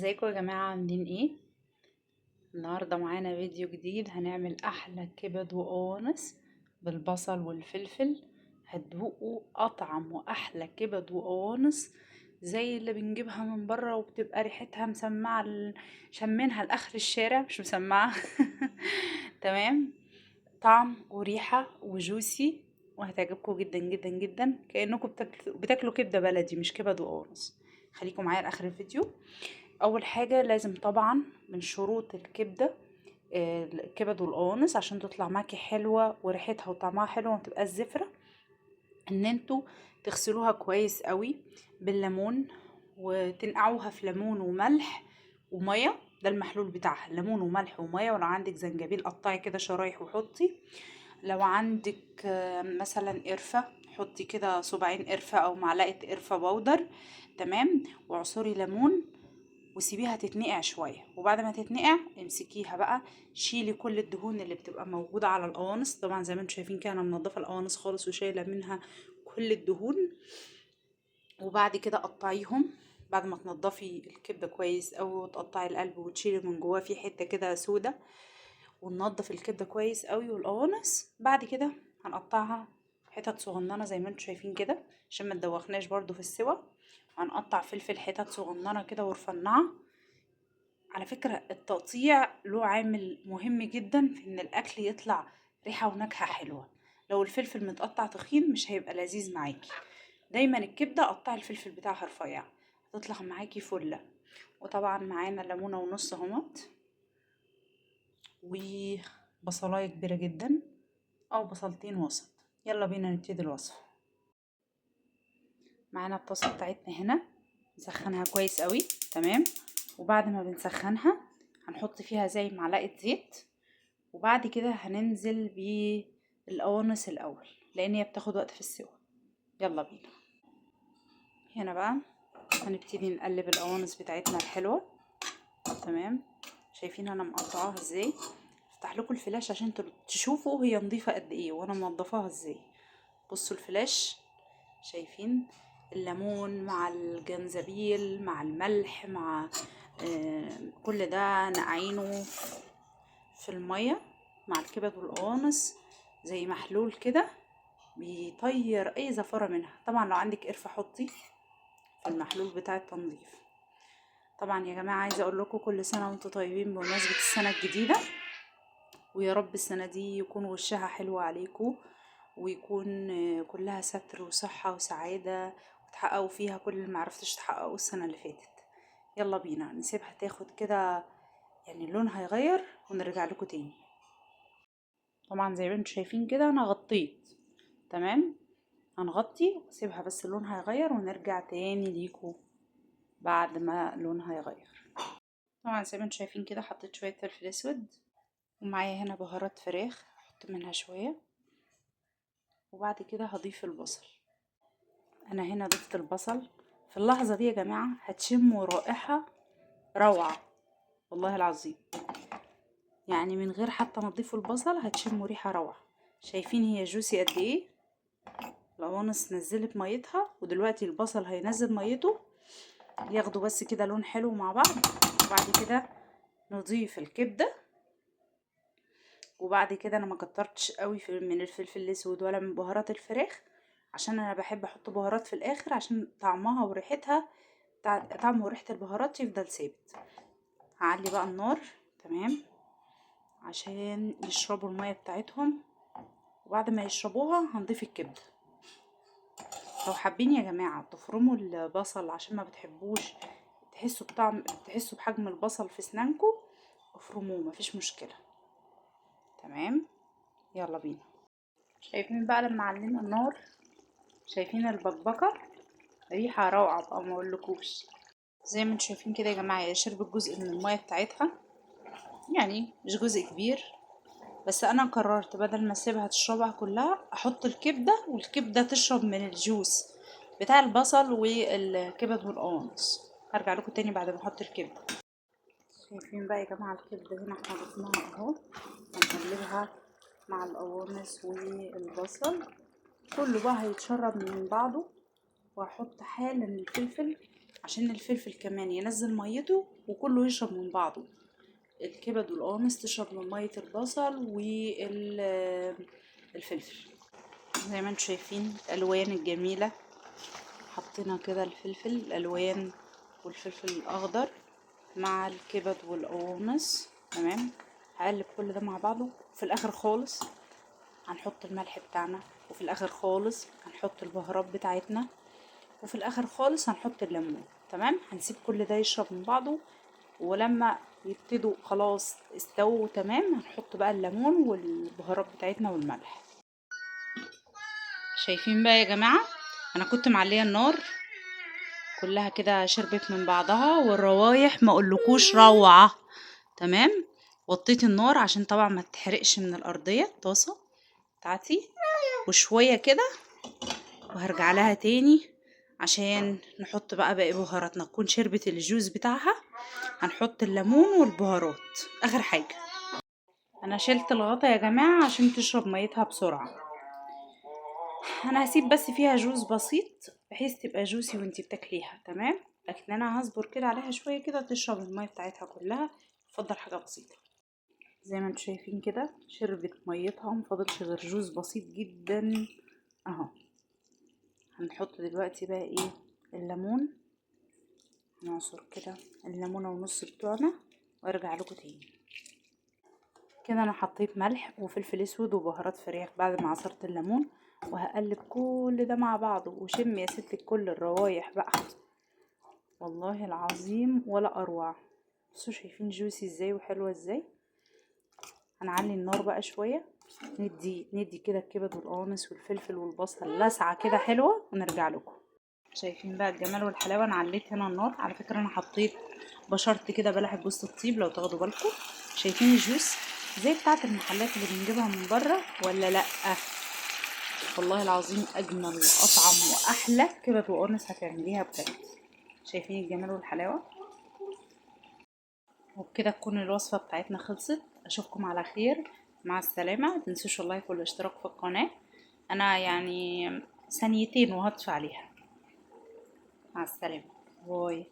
ازيكم يا جماعة عاملين ايه؟ النهاردة معانا فيديو جديد هنعمل احلى كبد وقوانص بالبصل والفلفل. هتدوقوا اطعم واحلى كبد وقوانص زي اللي بنجيبها من بره وبتبقى ريحتها مسمعة شمينها لاخر الشارع مش مسمعة. تمام. طعم وريحة وجوسي، وهتعجبكم جدا جدا جدا، كأنكم بتاكلوا كبدة بلدي مش كبد وقوانص. خليكم معايا لاخر الفيديو. اول حاجه لازم طبعا من شروط الكبده الكبد والقوانص عشان تطلع معاكي حلوه وريحتها وطعمها حلو وما تبقاش زفره، ان انتوا تغسلوها كويس قوي بالليمون وتنقعوها في ليمون وملح وميه. ده المحلول بتاعها ليمون وملح وميه. ولو عندك زنجبيل قطعي كده شرايح وحطي. لو عندك مثلا قرفه حطي كده صباعين قرفه او معلقه قرفه بودر. تمام. وعصري ليمون وسيبيها تتنقع شويه، وبعد ما تتنقع امسكيها بقى، شيلي كل الدهون اللي بتبقى موجوده على القوانص. طبعا زي ما انتم شايفين كده انا منضفه القوانص خالص وشايله منها كل الدهون. وبعد كده قطعيهم. بعد ما تنضفي الكبده كويس اوي وتقطعي القلب وتشيلي من جواه في حته كده سودا، وننضف الكبده كويس اوي والقوانص. بعد كده هنقطعها حتت صغننه زي ما انتم شايفين كده عشان ما تدوخناش برضو في السوا. هنقطع فلفل حتت صغننه كده ورفنعه. على فكرة التقطيع له عامل مهم جدا في ان الاكل يطلع ريحة ونكهة حلوة. لو الفلفل متقطع تخين مش هيبقى لذيذ معاكي. دايما الكبدة قطعي الفلفل بتاعها رفيع هتطلع معاكي فلة. وطبعا معانا ليمونة ونص اهمت، وبصلاية كبيرة جدا او بصلتين وسط. يلا بينا نبتدي الوصفة. معانا الطاسة بتاعتنا هنا نسخنها كويس قوي. تمام. وبعد ما بنسخنها هنحط فيها زي معلقة زيت، وبعد كده هننزل بالقوانص الاول لان هي بتاخد وقت في السوا. يلا بينا. هنا بقى هنبتدي نقلب القوانص بتاعتنا الحلوة. تمام. شايفين انا مقطعاها ازاي؟ افتح لكم الفلاش عشان تشوفوا هي نظيفة قد ايه وانا منضفاها ازاي. بصوا الفلاش، شايفين الليمون مع الجنزبيل مع الملح مع كل ده نقعينه في المية مع الكبد والقوانص زي محلول كده بيطير اي زفرة منها. طبعا لو عندك قرفة حطي في المحلول بتاع التنظيف. طبعا يا جماعة عايزة اقول لكم كل سنة وانتم طيبين بمناسبة السنة الجديدة، ويا رب السنة دي يكون وشها حلو عليكم ويكون كلها ستر وصحة وسعادة وتحققوا فيها كل اللي معرفتش تحققوا السنة اللي فاتت. يلا بينا نسيبها تاخد كده يعني لونها يغير ونرجع لكم تاني. طبعا زي ما انتم شايفين كده انا غطيت. تمام. هنغطي وسيبها بس لونها يغير ونرجع تاني ليكم بعد ما لونها يغير. طبعا زي ما انتم شايفين كده حطيت شوية فلفل اسود، ومعايا هنا بهارات فراخ هحط منها شوية. وبعد كده هضيف البصل. انا هنا ضفت البصل. في اللحظة دي يا جماعة هتشموا رائحة روعة والله العظيم. يعني من غير حتى ما تضيفوا البصل هتشموا ريحة روعة. شايفين هي جوسي قد ايه؟ القوانص نزلت ميتها ودلوقتي البصل هينزل ميته، ياخدوا بس كده لون حلو مع بعض. وبعد كده نضيف الكبدة. وبعد كده انا ما كترتش قوي من الفلفل الاسود ولا من بهارات الفراخ عشان انا بحب احط بهارات في الاخر عشان طعمها وريحتها، طعم وريحة البهارات يفضل ثابت. هعلي بقى النار. تمام. عشان يشربوا المية بتاعتهم. وبعد ما يشربوها هنضيف الكبدة. لو حابين يا جماعة تفرموا البصل عشان ما بتحبوش تحسوا بطعم، تحسوا بحجم البصل في اسنانكم، افرموه مفيش مشكلة. تمام. يلا بينا. شايفين بقى لما علينا النار؟ شايفين البكبكة؟ ريحة روعة بقى ما اقولكوش. زي ما انتم شايفين كده يا جماعة هي شربت جزء من المية بتاعتها، يعني مش جزء كبير. بس انا قررت بدل ما اسيبها تشربها كلها احط الكبدة والكبدة تشرب من الجوس بتاع البصل والكبد والقوانص. هرجع لكم تاني بعد ما احط الكبدة. شايفين بقى يا جماعة الكبدة هنا احنا ضفناها اهو. هنقلبها مع القوانص والبصل كله بقى هيتشرب من بعضه. وهحط حالا الفلفل عشان الفلفل كمان ينزل ميته وكله يشرب من بعضه. الكبد والقوانص تشرب من مية البصل والفلفل. زي ما انتم شايفين الالوان الجميلة، حطينا كده الفلفل الالوان والفلفل الاخضر مع الكبد والقوانص. تمام، هقلب كل ده مع بعضه. في الاخر خالص هنحط الملح بتاعنا، وفي الاخر خالص هنحط البهارات بتاعتنا، وفي الاخر خالص هنحط الليمون. تمام، هنسيب كل ده يشرب من بعضه، ولما يبتدوا خلاص استووا تمام هنحط بقى الليمون والبهارات بتاعتنا والملح. شايفين بقى يا جماعة، انا كنت معليه النار كلها كده شربت من بعضها، والروايح ما اقولكوش روعة. تمام، وطيت النار عشان طبعا ما تتحرقش من الارضية الطاسة بتاعتي، وشوية كده وهرجع لها تاني عشان نحط بقى باقي بهاراتنا تكون شربت الجوز بتاعها. هنحط الليمون والبهارات اخر حاجة. انا شلت الغطا يا جماعة عشان تشرب ميتها بسرعة. انا هسيب بس فيها جوز بسيط بحيث تبقى جوسي وانتي بتاكليها. تمام، لكن انا هصبر كده عليها شوية كده تشرب المية بتاعتها كلها. افضل حاجة بسيطة. زي ما انتم شايفين كده شربت ميتها، مفضلش غير جوز بسيط جدا اهو. هنحط دلوقتي بقى ايه الليمون، نعصر كده الليمونه ونص بتوعنا وارجع لكم تاني. كده انا حطيت ملح وفلفل اسود وبهارات فراخ بعد ما عصرت الليمون، وهقلب كل ده مع بعضه. وشم يا ستي كل الروايح بقى، والله العظيم ولا اروع. بصوا شايفين جوسي ازاي وحلوه ازاي. هنعلي النار بقى شويه، ندي كده الكبد والقوانص والفلفل والبصل لسعه كده حلوه ونرجع لكم. شايفين بقى الجمال والحلاوه. انا عليت هنا النار على فكره، انا حطيت بشرت كده بلح جوز الطيب لو تاخدوا بالكم. شايفين الجوس زي بتاعه المحلات اللي بنجيبها من بره ولا لا؟ والله العظيم اجمل واطعم واحلى كبد وقوانص هتعمليها بجد. شايفين الجمال والحلاوه. وبكده تكون الوصفه بتاعتنا خلصت. اشوفكم على خير، مع السلامه. متنسوش اللايك والاشتراك في القناه، انا يعني ثانيتين وهطفي عليها. مع السلامه، باي.